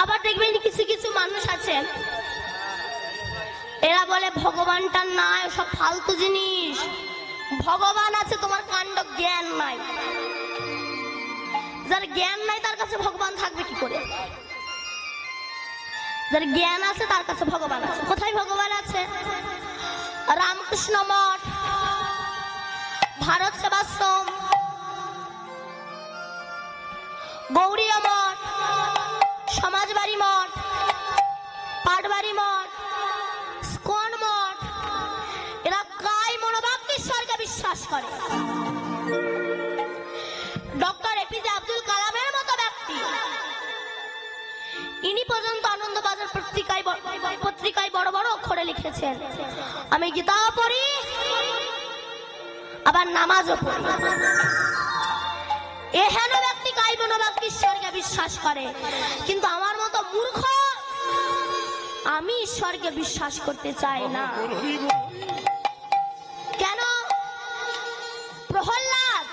আবার দেখবেন কিছু কিছু মানুষ আছে এরা বলে ভগবানটা নাই, সব ফালতু জিনিস। ভগবান আছে, তোমার কাণ্ড জ্ঞান নাই। যার জ্ঞান নাই তার কাছে ভগবান থাকবে কি করে? যার জ্ঞান আছে তার কাছে ভগবান আছে। কোথায় ভগবান আছে? রামকৃষ্ণ মঠ, ভারত সেবাশ্রম, গৌরীয় মঠ, সমাজবাড়ি মঠ, পাটবাড়ি মঠ, স্কন মঠ, এরা কায় মনোবাক্যেশ্বরকে বিশ্বাস করে। ডক্টর এপিজে আব্দুল কালামের মতো ব্যক্তি, ইনি পর্যন্ত আনন্দবাজার পত্রিকায় বড় বড় অক্ষরে লিখেছেন, আমি গীতাও পড়ি আবার নামাজও পড়ি। এহেন ব্যক্তি কায় মনোবাক্যেশ্বরকে বিশ্বাস করে। কিন্তু আমার মতো মূর্খ, আমি ঈশ্বরকে বিশ্বাস করতে চাই না। কেন? প্রহ্লাদ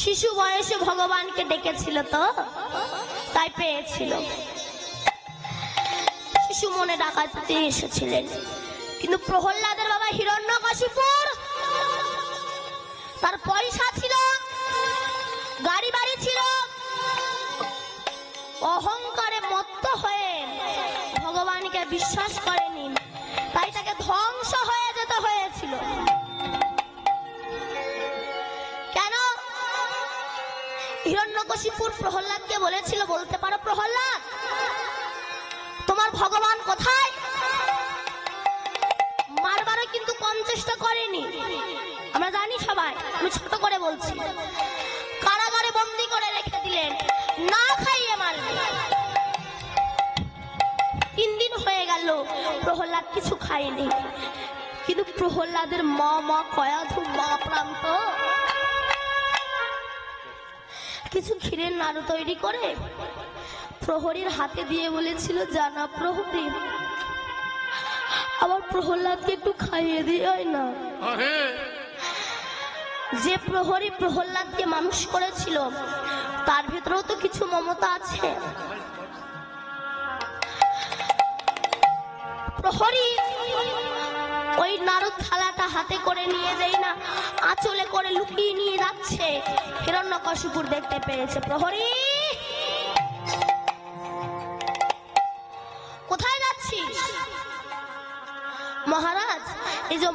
শিশু বয়সে ভগবানকে ডেকেছিল, তো তাই পেয়েছিল। শিশু মনে ডাকাতে এসেছিলেন। কিন্তু প্রহ্লাদের বাবা হিরণ্যকশিপুর, তার পয়সা ছিল, গাড়ি বাড়ি ছিল, অহংকারে মত্ত হয়ে ভগবানকে বিশ্বাস করেনি, তাই তাকে ধ্বংস হয়ে যেতে হয়েছিল। কেন? হিরণ্যকশিপুর প্রহ্লাদকে বলেছিল, বলতে পারো প্রহ্লাদ, তোমার ভগবান কোথায়? মারবারও কিন্তু কম চেষ্টা করেনি, আমরা জানি সবাই। আমি ছোট করে বলছি, কারাগারে বন্দী করে রেখে দিলেন, না খাইয়ে মারলেন। 3 দিন হয়ে গেল, প্রহ্লাদ কিছু খায়নি। কিন্তু প্রহ্লাদের মা কয়াধু মা প্রান্ত কিছু ক্ষীরের নাড়ু তৈরি করে প্রহরীর হাতে দিয়ে বলেছিল, জানা প্রহরী, আবার প্রহ্লাদকে একটু খাইয়ে দিয়ে হয় না। যে প্রহরী প্রহ্লাদকে মানুষ করেছিল তার ভেতরেও তো কিছু মমতা আছে। প্রহরী ওই নাড়ুর থালাটা হাতে করে নিয়ে যাই না, আঁচলে করে লুকিয়ে নিয়ে যাচ্ছে। হিরণ্যকশিপুর দেখতে পেয়েছে। প্রহরী, কোথায় যাচ্ছিস? মহারাজ, এই যে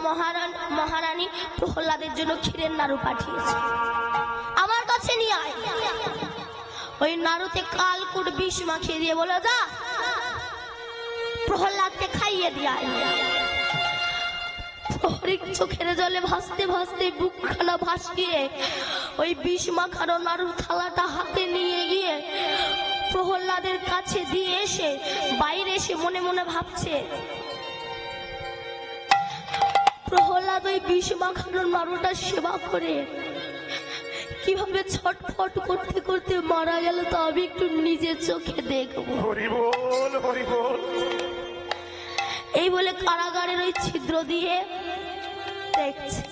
মহারানী প্রহ্লাদের জন্য ক্ষীরের নাড়ু পাঠিয়েছে, আমার কাছে নিয়ে আয়। ওই নাড়ুতে কালকুট বিষ মাখিয়ে দিয়ে বলে, যা প্রহ্লাদকে খাইয়ে দিয়ে আয়। প্রহরী চোখের জলে ভাসতে ভাসতে বুকখানা ভাসিয়ে ওই বিষ মাখানো নাড়ুর থালাটা হাতে নিয়ে গিয়ে প্রহ্লাদের কাছে দিয়ে এসে বাইরে এসে মনে মনে ভাবছে, প্রহ্লাদ ওই বিষ মাখানো নাড়ুটা সেবা করে কিভাবে ছটফট করতে করতে মারা গেল, তা আমি একটু নিজের চোখে দেখবো। এই বলে কারাগারের ওই ছিদ্র দিয়ে দেখছে।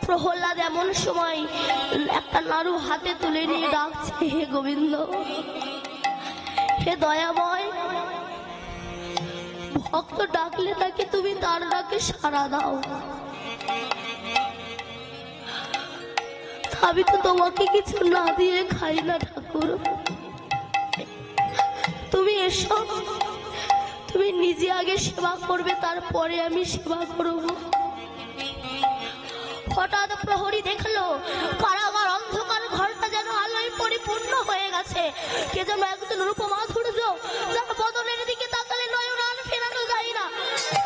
প্রহ্লাদ এমন সময় একটা নাড়ু হাতে তুলে নিয়ে ডাকছে, হে গোবিন্দ, হে দয়াময়, ভক্ত ডাকলে তাকে তুমি তার ডাকে সাড়া দাও। আমি তো তোমাকে কিছু না দিয়ে খাই না ঠাকুর, তুমি এসো, তুমি নিজে আগে সেবা করবে, তারপরে আমি সেবা করব। হঠাৎ প্রহরী দেখলো কারাগার অন্ধকার ঘরটা যেন আলোয় পরিপূর্ণ হয়ে গেছে। কে যেন একজন রূপমাধুর্য, যার বদনের দিকে তাকালে নয়ন আর ফেরানো যায় না।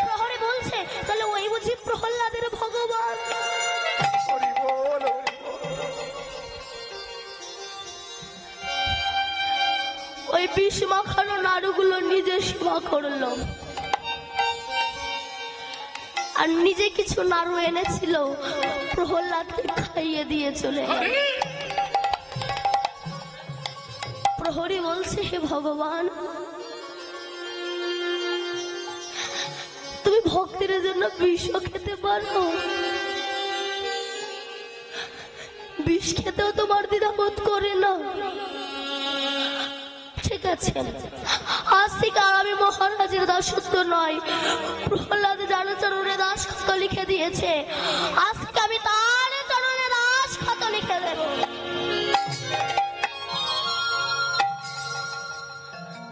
প্রহরী বলছে, তাহলে ওই বুঝি প্রহ্লাদের ভগবান। ওই বিষ মাখানো নাড়ুগুলো নিজে সেবা করলো, আর নিজে কিছু নাড়ু এনেছিল প্রহ্লাদকে খাইয়ে দিয়ে চলে গেল। প্রহরী বলছে, হে ভগবান, তুমি ভক্তের জন্য বিষও খেতে পারো, বিষ খেতেও তোমার দ্বিধাবোধ করে না। গেছেন। আজ থেকে আর আমি মহারাজের দাসত্ব নয়, প্রহ্লাদ যার চরণে দাসখত লিখে দিয়েছে, আজ থেকে আমি তার চরণে দাসখত লিখে দেব।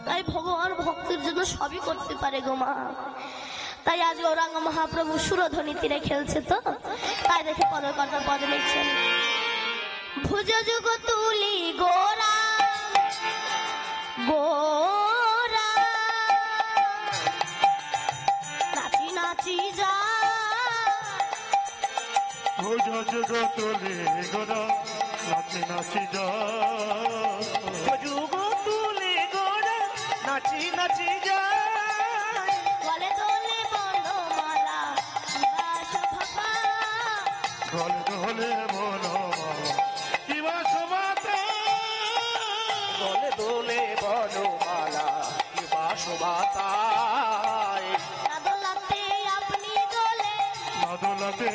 তাই ভগবান ভক্তের জন্য সবই করতে পারে গো মা। তাই আজ গৌরাঙ্গ মহাপ্রভু সুরধ্বনি তীরে খেলছে, তো তাই দেখে পদকর্তা পদ লিখছেন। ভুজ যুগ তুলি গোরা গোরা নাচি নাচি যা, ভুজ যুগ তুলি গোরা নাচি নাচি যা, যুগ তুলি গোরা নাচি নাচি যা, গলে দোলে বনমালা কিবা শোভা, গলে দোলে বনমালা কিবা শোভাতে, গলে দোলে বনমালা কিবা শোভাতায়, না দোলাতে আপনি দোলে, না দোলাতে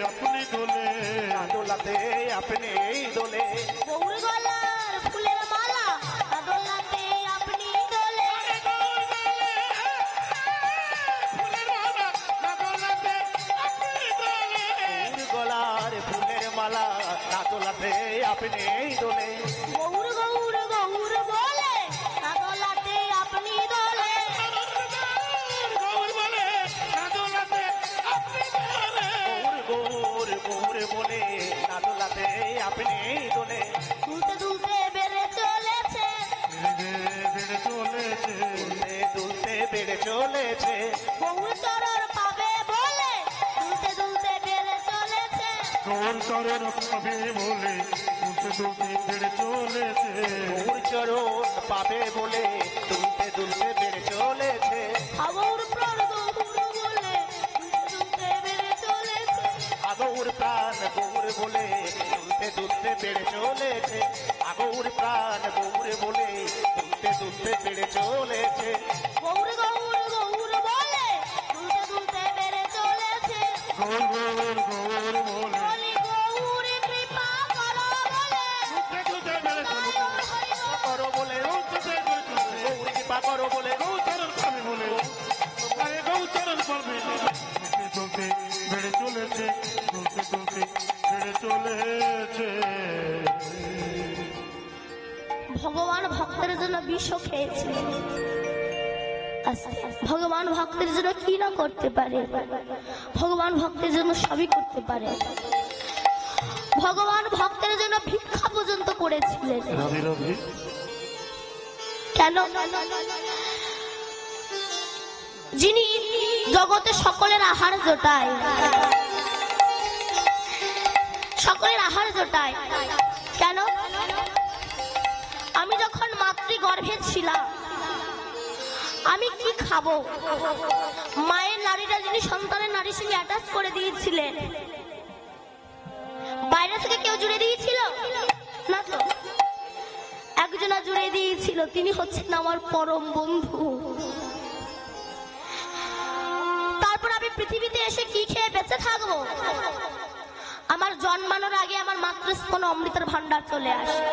আপনি দোলে, না দোলাতে আপনি দোলে, গৌর গলার ফুলের মালা, না দোলাতে আপনি দোলে, গলার ফুলের মালা না দোলাতে আপনি দোলে, গৌর গৌর গৌর বলে, না দোলাতে আপনি দোলে, গৌর বলে না দোলাতে আপনি দোলে, গৌর গৌর বলে না দোলাতে আপনি দোলে, দুলতে দুলতে বেড়ে চলেছে, বেড়ে চলেছে, দুলতে দুলতে বেড়ে চলেছে, গৌর চরণ পাবে বলে, দুলতে দুলতে বেড়ে চলেছে, গৌর চরণ পাবে বলে দুলতে দুলতে বেড়ে চলেছে, গৌর চরণ পাবে বলে দুলতে দুলতে বেড়ে চলেছে, আগৌর প্রাণ গৌর বলে, দুলতে দুলতে বেড়ে চলেছে, আগৌর প্রাণ গৌর বলে দুলতে দুলতে বেড়ে চলেছে, আগৌর প্রাণ গৌর বলে দুলতে দুলতে বেড়ে চলেছে, গৌর গৌর গৌর বলে, দুলতে দুলতে বেড়ে চলেছে, গৌর গৌর গৌর বলে বলি গৌর কৃপা করো বলে, দুলতে দুলতে বেড়ে চলেছে, করো বলে দুলতে বেড়ে চলেছে, গৌর কৃপা করো বলে গৌর চরণ পাবে বলে, আরে গৌর চরণ পাবে, দুলতে দুলতে বেড়ে চলেছে, দুলতে দুলতে বেড়ে চলেছে। ভগবান ভক্তের জন্য বিষ খেয়েছিলেন। ভগবান ভক্তের জন্য কি না করতে পারে, ভগবান ভক্তের জন্য সবই করতে পারে। ভগবান ভক্তের জন্য ভিক্ষা পর্যন্ত করেছিলেন। রবি রবি কেন? যিনি জগতে সকলের আহার জোটায়, সকলের আহার জোটায়। কেন? আমি যখন মাতৃগর্ভে ছিলাম আমি কি খাবো? মায়ের নারীরা যিনি সন্তানের নারীর সঙ্গে অ্যাটাচ করে দিয়েছিলেন, বাইরে থেকে কেউ জুড়ে দিয়েছিল না তো, একজনা জুড়ে দিয়েছিল, তিনি হচ্ছেন আমার পরম বন্ধু। তারপর আমি পৃথিবীতে এসে কি খেয়ে বেঁচে থাকবো? আমার জন্মানোর আগে আমার মাতৃস্তন অমৃতের ভান্ডার চলে আসে।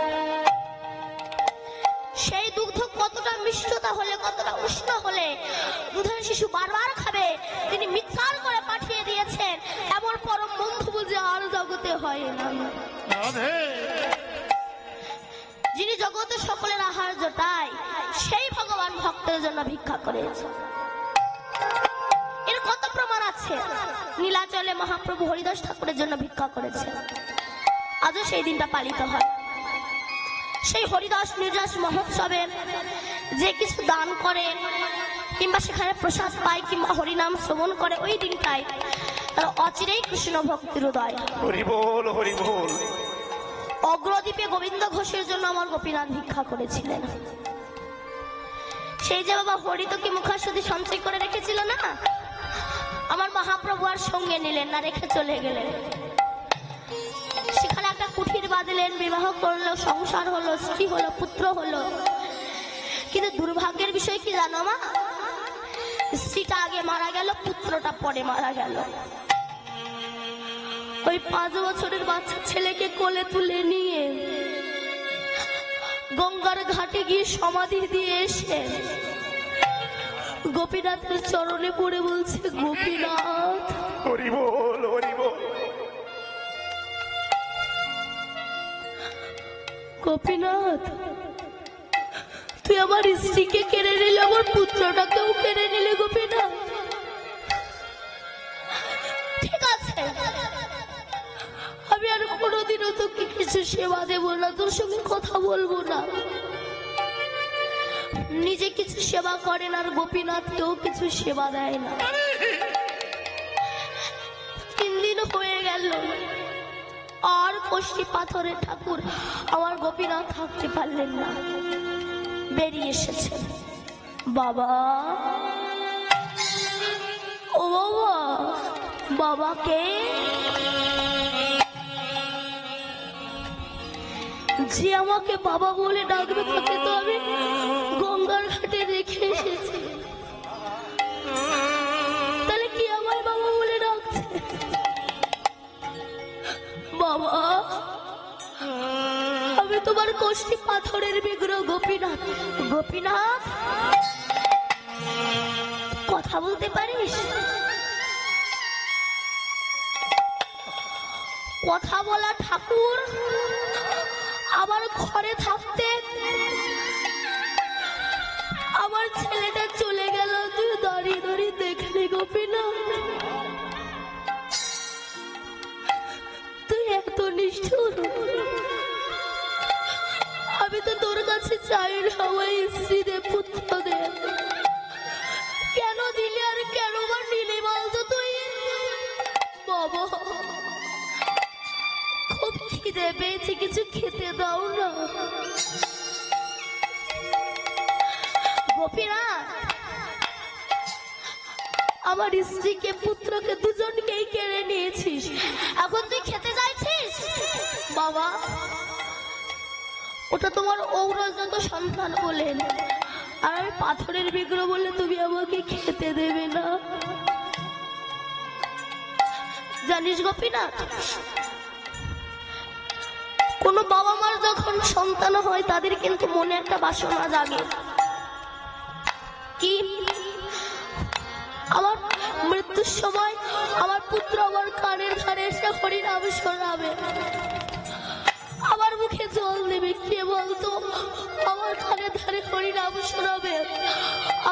সেই দুগ্ধ কতটা মিষ্টতা হলে, কতটা উষ্ণ হলে দুধের শিশু বারবার খাবে, তিনি মিৎকার করে পাঠিয়ে দিয়েছেন। এমন পরম বন্ধু বুঝে আর জগতে হয় না। রাধে যিনি জগতে সকলের আহার জোটায়, সেই ভগবান ভক্তের জন্য ভিক্ষা করেছে। এর কত প্রমাণ আছে? নীলাচলে মহাপ্রভু হরিদাস ঠাকুরের জন্য ভিক্ষা করেছে, আজও সেই দিনটা পালিত হয়। সেই হরিদাস নির্যাস মহোৎসবে যে কিছু দান করে কিংবা সেখানে প্রসাদ পায় কিংবা হরিনাম শ্রবণ করে, ওই দিনটায় তার অচিরেই কৃষ্ণ ভক্তির উদয়। হরি বল হরি বল। অগ্রদ্বীপে গোবিন্দ ঘোষের জন্য আমার গোপীনাথ ভিক্ষা করেছিলেন। সেই যে বাবা হরিতকে মুখাশুদ্ধি সঞ্চয় করে রেখেছিল না, আমার মহাপ্রভু আর সঙ্গে নিলেন না, রেখে চলে গেলেন। সেখানে একটা কুঠির বাঁধলেন, বিবাহ করলো, সংসার হলো, স্ত্রী হলো, পুত্র হলো। কিন্তু দুর্ভাগ্যের বিষয় কি জানো মা? স্ত্রীটা আগে মারা গেল, পুত্রটা পরে মারা গেল। ওই 5 বছরের বাচ্চা ছেলেকে কোলে তুলে নিয়ে গঙ্গার ঘাটে গিয়ে সমাধি দিয়ে এসে গোপীনাথের চরণে পড়ে বলছে, গোপীনাথ, হরি বল, হরি বল। গোপীনাথ, তুই আমার স্ত্রীকে কেড়ে নিলে, আমার পুত্রটাকেও কেড়ে নিলে গোপীনাথ। ঠিক আছে, আমি আর কোনোদিনও তোকে কিছু সেবা দেবো না, তোর সঙ্গে কথা বলবো না। নিজে কিছু সেবা করেন আর গোপীনাথকেও কিছু সেবা দেয় না। 3 দিন হয়ে গেল, আর কষ্টি পাথরের ঠাকুর আমার গোপীনাথ থাকতে পারলেন না, বেরিয়ে এসেছেন। বাবা, ও বাবা, বাবাকে যে আমাকে বাবা বলে ডাকবে তাকে তো আমি গঙ্গার ঘাটে রেখে এসেছি, তাহলে কি আমায় বাবা বলে ডাকছে? বাবা, আমি তোমার কষ্টি পাথরের বিগ্রহ গোপীনাথ। গোপীনাথ, কথা বলতে পারিস? কথা বলা ঠাকুর আমার ঘরে থাকতে আমার ছেলেটা চলে গেল, তুই দাঁড়িয়ে দাঁড়িয়ে দেখলি গোপীনাথ? তুই এত নিষ্ঠুর। আমি তো তোর কাছে চাই না আমার স্ত্রী দে, পুত্র দে, কেন দিলি আর কেন বা নিলে বলতো তুই? বাবা, খুব খিদে পেয়েছে, কিছু খেতে দাও না। গোপীনাথ, আমার স্ত্রীকে পুত্রকে দুজনকেই কেড়ে নিয়েছিস, এখন তুই খেতে চাইছিস? বাবা, ওটা তোমার ঔরজাত সন্তান বলেন, আর আমি পাথরের বিগ্রহ বলে তুমি আমাকে খেতে দেবে না? জানিস গোপীনাথ, কোন বাবা মার যখন সন্তান হয় তাদের কিন্তু মনে একটা বাসনা জাগে, কি আমার মৃত্যুর সময় আমার পুত্র আমার কানের ধারে এসে হরিনাম শোনাবে, আমার মুখে জল দেবে। কে বলতো আমার কানের ধারে হরিনাম শোনাবে,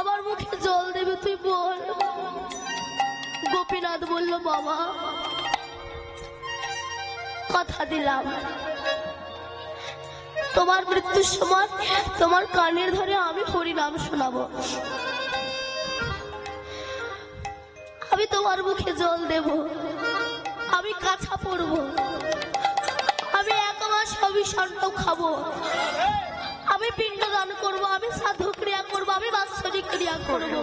আমার মুখে জল দেবে? তুই বল। গোপীনাথ বলল, বাবা, কথা দিলাম তোমার মৃত্যুর সময় তোমার কানের ধরে আমি হরিনাম শোনাবো, আমি তোমার মুখে জল দেব, আমি কাছা পড়বো, আমি 1 মাস অবিষণ্ণ খাবো, আমি পিণ্ডদান করবো, আমি সাধু ক্রিয়া করবো, আমি বাৎসরিক ক্রিয়া করবো।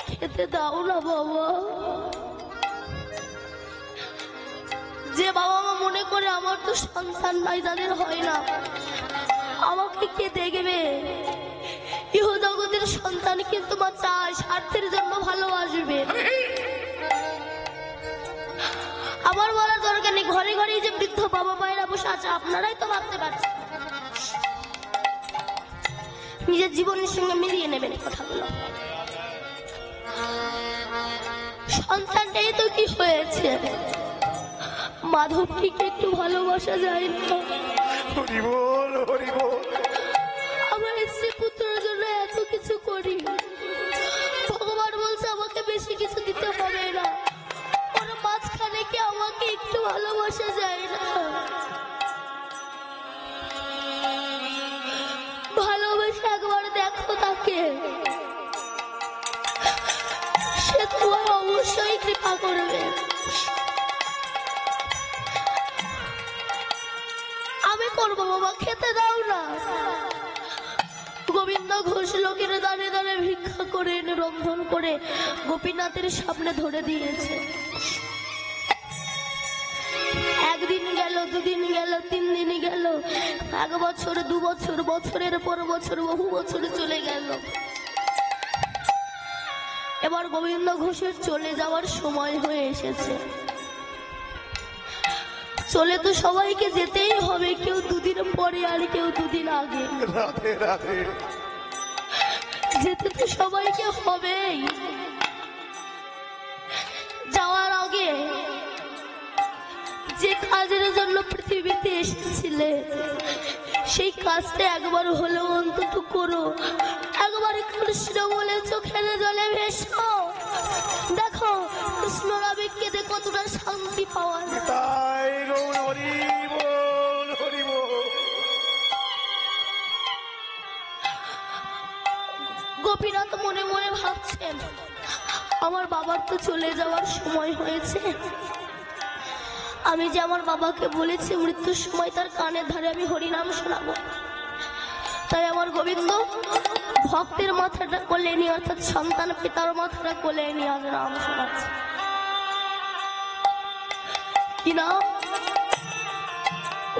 খেতে দাও না বাবা। যে বাবা মা মনে করে আমার তো সন্তান নাই, যাদের হয় না, আমাকে কে দেখবে? ইহ জগতের সন্তান কিন্তু মা চায়, স্বার্থের জন্য ভালোবাসবে। আমার বলার দরকার নেই, ঘরে ঘরে যে বৃদ্ধ বাবা মায়েরা বসে আছে, আপনারাই তো ভাবতে পারছেন, নিজের জীবনের সঙ্গে মিলিয়ে নেবেন কথাগুলো। সন্তানটাই তো কি হয়েছে, মাধবটিকে একটু ভালোবাসা যায় না? হরি বল, হরি বল। আমার স্ত্রী পুত্রের জন্য এত কিছু করি, ভগবান বলছে আমাকে বেশি কিছু দিতে হবে না, ওর মাঝখানে কি আমাকে একটু ভালোবাসা যায় না? ভালোবাসা একবার দেখো তাকে, সে তোমার অবশ্যই কৃপা করবে। আমি করবো বাবা, খেতে দাও না। গোবিন্দ ঘোষ লোকের দাঁড়ে দাঁড়ে ভিক্ষা করে এনে রন্ধন করে গোপীনাথের সামনে ধরে দিয়েছে। 1 দিন গেল, 2 দিন গেল, 3 দিন গেল, 1 বছর, 2 বছর, বছরের পর বছর, বহু বছর চলে গেল। এবার গোবিন্দ ঘোষের চলে যাওয়ার সময় হয়ে এসেছে। চলে তো সবাইকে যেতেই হবে, কেউ 2 দিন পরে কেউ দুদিন আগে। রাধে রাধে। যেতে তো সবাইকে হবেই, যাওয়ার আগে যে কাজের জন্য পৃথিবীতে এসেছিলে সেই কাজটা একবার হলেও অন্তত করো। একবার কৃষ্ণ বলে চোখের জলে ভেসো, দেখো কৃষ্ণ রাবিককে কতটা শান্তি পাওয়া যায়। তাই গৌর হরি বল, হরি বল। গোপীনাথ মনে মনে ভাবছেন, আমার বাবার তো চলে যাওয়ার সময় হয়েছে, আমি যে আমার বাবাকে বলেছি মৃত্যুর সময় তার কানের ধারে আমি হরিনাম শোনাবো, তাই আমার গোবিন্দ ভক্তের মাথাটা কোলে নিয়ে, অর্থাৎ সন্তান পিতার মাথাটা কোলে নিয়ে আজ নাম শোনাচ্ছে। কি নাম?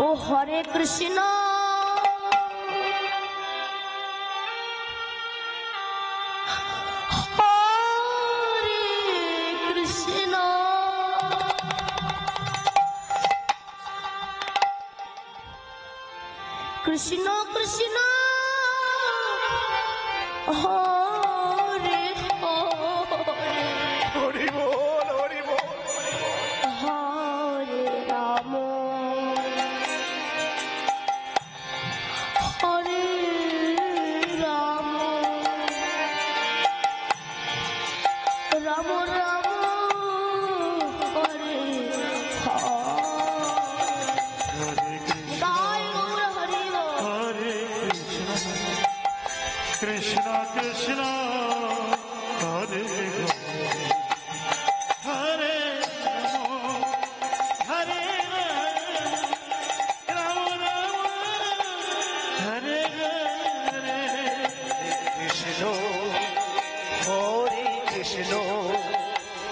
ও হরে কৃষ্ণ কৃষ্ণ কৃষ্ণ হরে হরে, হরি বল, হরি বল। হরে রাম হরে রাম, রাম রাম হরে কৃষ্ণ কৃষ্ণ হরে হরে হরে রাম রাম হরে হরে কৃষ্ণ হরে কৃষ্ণ,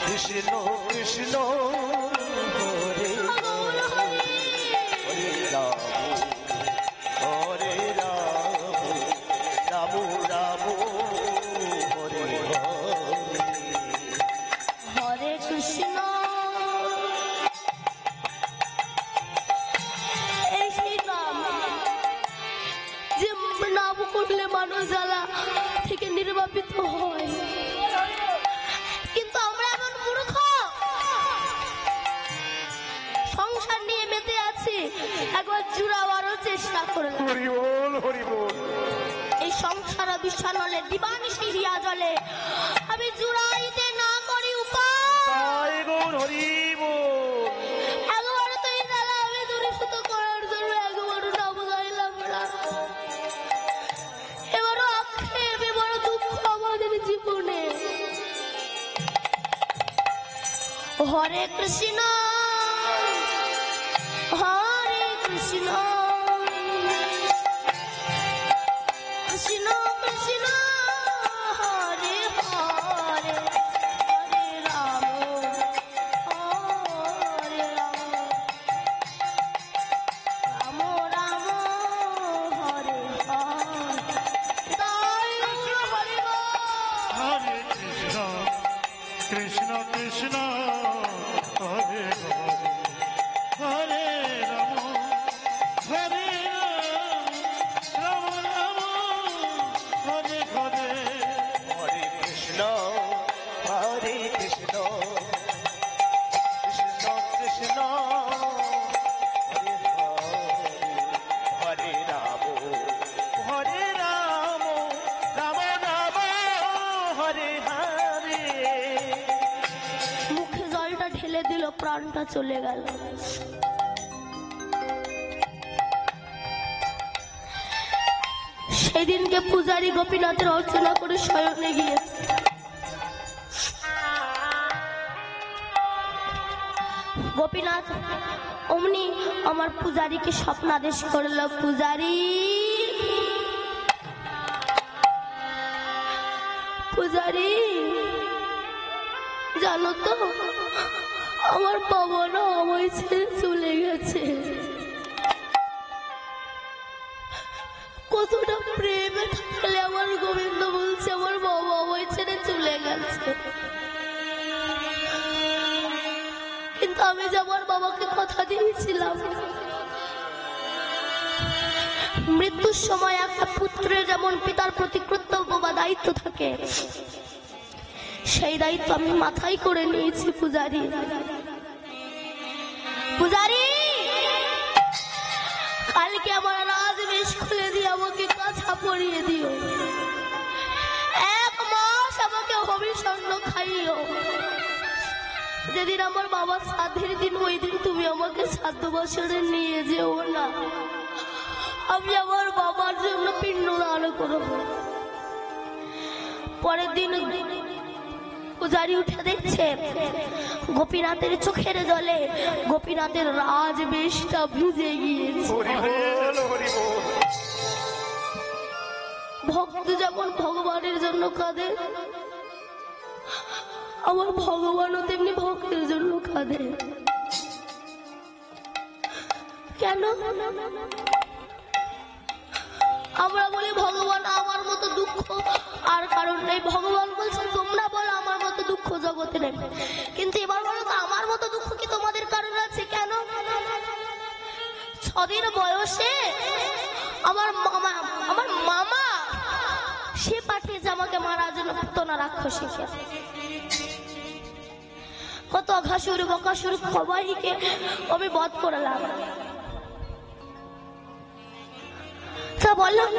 কৃষ্ণ কৃষ্ণ হরে হরে রাম, হরে রাম, রাম রাম হরে হরে। হরে কৃষ্ণ। এই সেই নাম যে নাম করলে মানুষ জ্বালা থেকে নির্বাপিত হয়, কিন্তু আমরা এমন মূর্খ, সংসার নিয়ে মেতে আছি, একবার জুড়াবারও চেষ্টা করলাম, হরি বল, হরি বল। এই সংসার বিষানলে দিবানিশি হিয়া জলে আমি জুড়াইতে না করি উপায়। তাই গৌর হরি বল। একবার তো এই জ্বালা আমি দূরীভূত করার জন্য একবারও নাম গাইলাম না, এবারও আক্ষেপে বড় দুঃখ আমাদের জীবনে। হরে কৃষ্ণ হরে কৃষ্ণ কৃষ্ণ কৃষ্ণ হরে হরে, হরে রাম হরে রাম, রাম রাম হরে হরে। তাই হরি বল। হরে কৃষ্ণ কৃষ্ণ কৃষ্ণ হরে হরে হরে রাম হরে রাম রাম হরে হরে হরে কৃষ্ণ হরে কৃষ্ণ, কৃষ্ণ কৃষ্ণ হরে হরে, হরে রাম, হরে রাম, রাম রাম হরে হরে। মুখে জলটা ঢেলে দিল, প্রাণটা চলে গেল। সেদিনকে পূজারী গোপীনাথের অর্চনা করে শয়নে গিয়ে গোপীনাথ অমনি আমার পূজারীকে স্বপ্নাদেশ করলো, পূজারী পূজারী জানো তো আমার বাবা না আমায় ছেড়ে চলে গেছে, কতটা প্রেমে থাকলে আমার গোবিন্দ বলছে আমার বাবা আমায় ছেড়ে চলে গেছে, কিন্তু আমি যে আমার বাবাকে কথা দিয়েছিলাম মৃত্যুর সময় একটা পুত্রের যেমন পিতার প্রতি কর্তব্য বা দায়িত্ব থাকে, সেই দায়িত্ব আমি মাথায় করে নিয়েছি। পূজারি, পূজারি, কালকে আমার রাজবেশ খুলে দিয়ে আমাকে কাছা পরিয়ে দিও, 1 মাস আমাকে হবিষণ্ণ খাইও। যেদিন আমার বাবার শ্রাদ্ধের দিন, ওই দিন তুমি আমাকে শ্রাদ্ধ বাসরে নিয়ে যেও না, আমি আমার বাবার জন্য পিণ্ড দান করব। পরের দিন পূজারি উঠে দেখছে গোপীনাথের চোখের জলে গোপীনাথের রাজবেশটা ভিজে গিয়েছে। ভক্ত যেমন ভগবানের জন্য কাঁদে, আমার ভগবানও তেমনি ভক্তের জন্য কাঁদে। কেন? আমরা বলি ভগবান আমার মতো দুঃখ আর কারণ নেই। ভগবান বলছেন তোমরা বলো আমার মতো দুঃখ জগতে নেই, কিন্তু এবার বলো তো আমার মতো দুঃখ কি তোমাদের কারণ আছে? কেন? 6 দিন বয়সে আমার মামা সে পাঠিয়েছে আমাকে মারার জন্য পুতনা রাক্ষসীকে। কত অঘাসুর বকাসুর সবাইকে আমি বধ করলাম। তা বললাম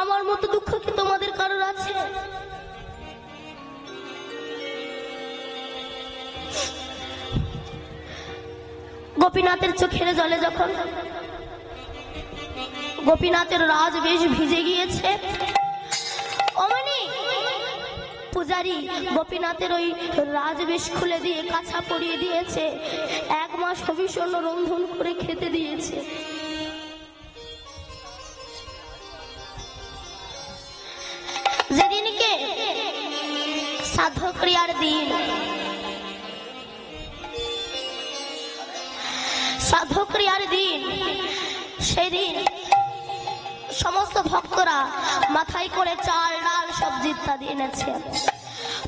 আমার মতো দুঃখ কি তোমাদের কারোর আছে? গোপীনাথের চোখের জলে যখন গোপীনাথের রাজবেশ ভিজে গিয়েছে, অমনি পূজারি গোপীনাথের ওই রাজবেশ খুলে দিয়ে কাছা পরিয়ে দিয়েছে, 1 মাস হবিষণ্ণ রন্ধন করে খেতে দিয়েছে। যেদিনকে শ্রাদ্ধ ক্রিয়ার দিন, শ্রাদ্ধ ক্রিয়ার দিন, সেদিন সমস্ত ভক্তরা মাথায় করে চাল ডাল সবজি ইত্যাদি এনেছে।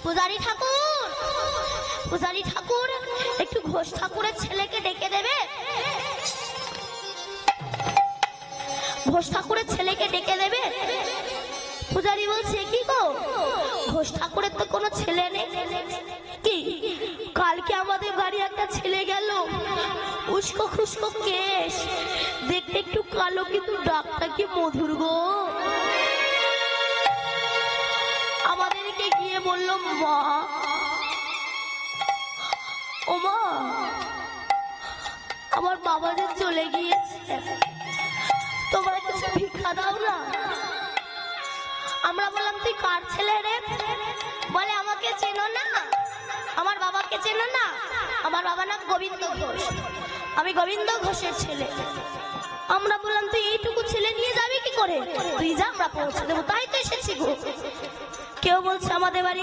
পূজারি ঠাকুর, পূজারি ঠাকুর, একটু ঘোষ ঠাকুরের ছেলেকে ডেকে দেবে। ঘোষ ঠাকুরের ছেলেকে ডেকে দেবে। পূজারি বলছে কি গো, ঘোষ ঠাকুরের তো কোনো ছেলে নেই। কি কালকে আমাদের বাড়ি একটা ছেলে গেল, উস্কো খুস্কো কেশ, দেখতে একটু কালো কিন্তু ডাকটা কি মধুর গো। আমাদেরকে গিয়ে বললো মা, ও মা আমার বাবা যে চলে গিয়েছে, তোমরা কিছু ভিক্ষা দাও না। আমরা বললাম তুই কার ছেলে রে? বলে আমাকে চেনো না, আমার বাবাকে চেনো না? আমার বাবার নাম গোবিন্দ ঘোষ, আমি গোবিন্দ ঘোষের ছেলে। আমরা বললাম তুই এইটুকু ছেলে নিয়ে যাবি কি করে? তুই যা, আমরা পৌঁছে দেবো। তাই তো এসেছি গো। কেউ বলছে আমাদের বাড়ি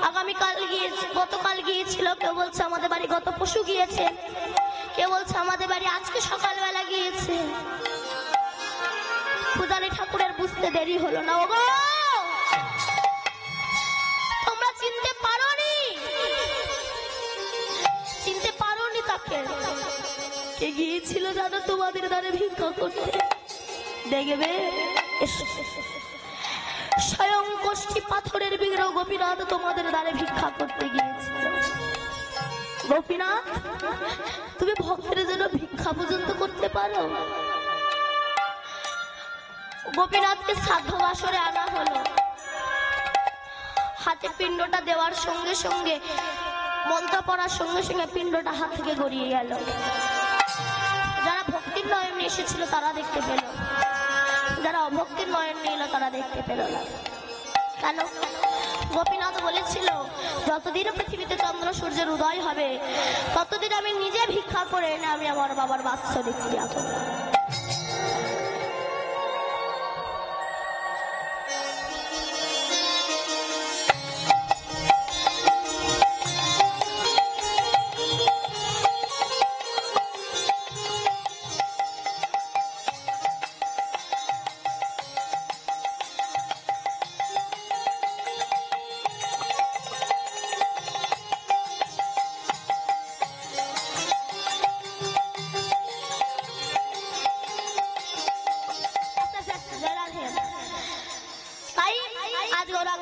আগামীকাল গিয়েছে, গতকাল গিয়েছিল। কেউ বলছে আমাদের বাড়ি গত পরশু গিয়েছে। কেউ বলছে আমাদের বাড়ি আজকে সকালবেলা গিয়েছে। পূজারি ঠাকুরের বুঝতে দেরি হলো না। ওগো তোমরা চিনতে পারোনি, চিনতে পারোনি তাকে। কে গিয়েছিল জানো তোমাদের দ্বারে ভিক্ষা করতে? দেখবে স্বয়ং কোষ্ঠী পাথরের বিগ্রহ গোপীনাথ তোমাদের দ্বারে ভিক্ষা করতে গিয়েছিল। গোপীনাথ তুমি ভক্তের জন্য ভিক্ষা পর্যন্ত করতে পারো? গোপীনাথকে শ্রাদ্ধ বাসরে আনা হলো। হাতে পিণ্ডটা দেওয়ার সঙ্গে সঙ্গে, মন্ত্র পড়ার সঙ্গে সঙ্গে পিণ্ডটা হাত থেকে গড়িয়ে গেল। যারা ভক্তির নয়ন এসেছিল তারা দেখতে পেল, যারা অভক্তির নয়ন নিয়ে এলো তারা দেখতে পেল না। কেন? গোপীনাথ বলেছিল যতদিন পৃথিবীতে চন্দ্র সূর্যের উদয় হবে ততদিন আমি নিজে ভিক্ষা করে এনে আমি আমার বাবার বাৎসরিক ক্রিয়া করব।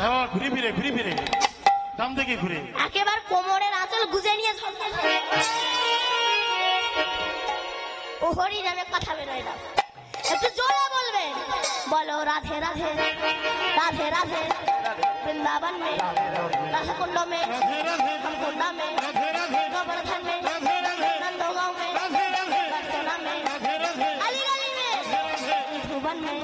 হ্যাঁ ঘুরে ফিরে দাম দেখে ঘুরে একেবারে কোমরের আঁচল গুজে নিয়ে ঝলকে ও হরি নামে কথা বেরোয় না। একটু জোরে বলবেন, বলো রাধে রাধে রাধে রাধে বৃন্দাবন में राधा कुंड में कुंडा में गोवर्धन में नंदगांव में बरसोना में अलीगढ़ में मधुबन में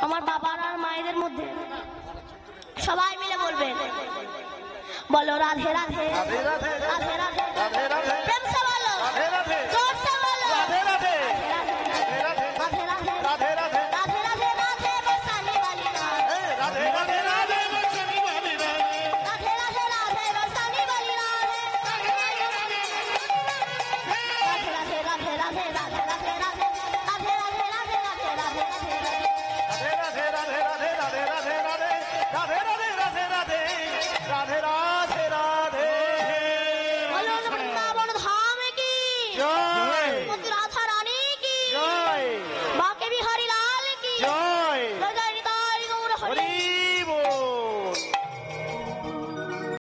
আমার বাবার আর মায়েদের মধ্যে সবাই মিলে বলবেন, বলো রাধে রাধে রাধে রাধে রাধে রাধে রাধে রাধে প্রেম से बोलो রাধে রাধে जोर से बोलो রাধে রাধে राधे राधे রাধে রাধে